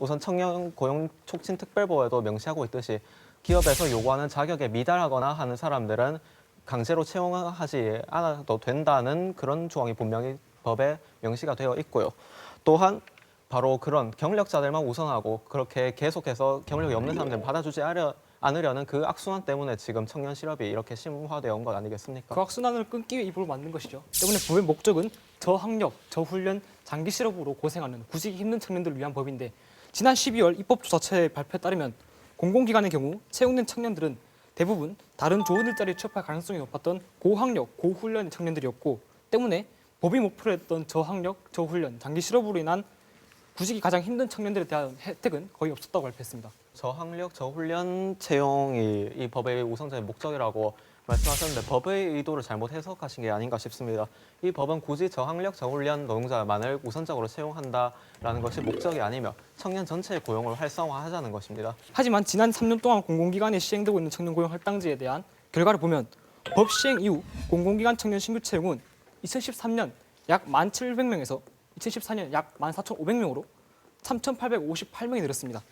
우선 청년 고용 촉진 특별법에도 명시하고 있듯이 기업에서 요구하는 자격에 미달하거나 하는 사람들은 강제로 채용하지 않아도 된다는 그런 조항이 분명히 법에 명시가 되어 있고요. 또한 바로 그런 경력자들만 우선하고 그렇게 계속해서 경력이 없는 사람들은 받아주지 않으려는 그 악순환 때문에 지금 청년 실업이 이렇게 심화되어 온 것 아니겠습니까? 그 악순환을 끊기 위해 이 법을 만든 것이죠. 때문에 법의 목적은 저학력, 저훈련, 장기 실업으로 고생하는 구직이 힘든 청년들을 위한 법인데 지난 12월 입법조사처의 발표에 따르면 공공기관의 경우 채용된 청년들은 대부분 다른 좋은 일자리에 취업할 가능성이 높았던 고학력, 고훈련 청년들이었고 때문에 법이 목표로 했던 저학력, 저훈련, 장기 실업으로 인한 구직이 가장 힘든 청년들에 대한 혜택은 거의 없었다고 발표했습니다. 저학력, 저훈련 채용이 이 법의 우선적인 목적이라고 말씀하셨는데 법의 의도를 잘못 해석하신 게 아닌가 싶습니다. 이 법은 굳이 저학력, 저훈련 노동자만을 우선적으로 채용한다라는 것이 목적이 아니며 청년 전체의 고용을 활성화하자는 것입니다. 하지만 지난 3년 동안 공공기관에 시행되고 있는 청년 고용 할당제에 대한 결과를 보면 법 시행 이후 공공기관 청년 신규 채용은 2013년 약 1,700명에서 2014년 약 14,500명으로 3,858명이 늘었습니다.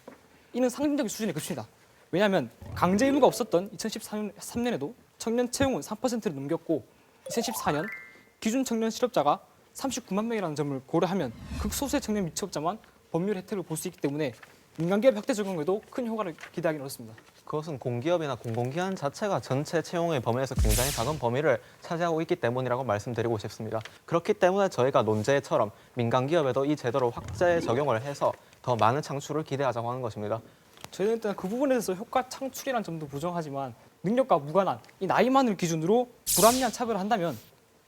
이는 상징적인 수준에 그칩니다. 왜냐하면 강제 의무가 없었던 2013년에도 청년 채용은 3%를 넘겼고 2014년 기준 청년 실업자가 39만 명이라는 점을 고려하면 극소수의 청년 미취업자만 법률 혜택을 볼 수 있기 때문에 민간기업 확대 적용에도 큰 효과를 기대하기는 어렵습니다. 그것은 공기업이나 공공기관 자체가 전체 채용의 범위에서 굉장히 작은 범위를 차지하고 있기 때문이라고 말씀드리고 싶습니다. 그렇기 때문에 저희가 논제처럼 민간기업에도 이 제도를 확대 적용을 해서 더 많은 창출을 기대하자고 하는 것입니다. 저희는 일단 그 부분에 대해서 효과 창출이라는 점도 부정하지만 능력과 무관한 이 나이만을 기준으로 불합리한 차별을 한다면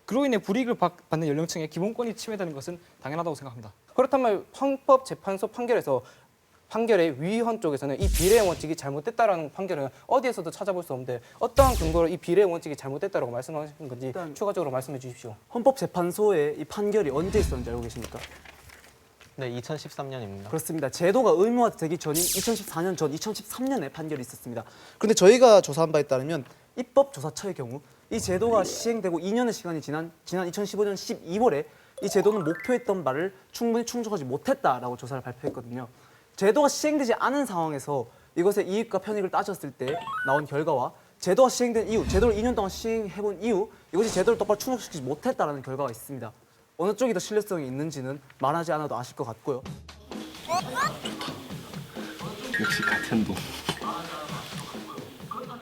그로 인해 불이익을 받는 연령층의 기본권이 침해되는 것은 당연하다고 생각합니다. 그렇다면 헌법재판소 판결의 위헌 쪽에서는 이 비례의 원칙이 잘못됐다라는 판결은 어디에서도 찾아볼 수 없는데 어떠한 근거로 이 비례의 원칙이 잘못됐다고 말씀하신 건지 추가적으로 말씀해 주십시오. 헌법재판소의 이 판결이 언제 있었는지 알고 계십니까? 네, 2013년입니다. 그렇습니다. 제도가 의무화되기 전인 2014년 전 2013년에 판결이 있었습니다. 그런데 저희가 조사한 바에 따르면 입법조사처의 경우 이 제도가 시행되고 2년의 시간이 지난 2015년 12월에 이 제도는 목표했던 바를 충분히 충족하지 못했다라고 조사를 발표했거든요. 제도가 시행되지 않은 상황에서 이것의 이익과 편익을 따졌을 때 나온 결과와 제도가 시행된 이후, 제도를 2년 동안 시행해본 이후 이것이 제도를 똑바로 충족시키지 못했다는 결과가 있습니다. 어느 쪽이 더 신뢰성이 있는지는 말하지 않아도 아실 것 같고요. 역시 같은 동.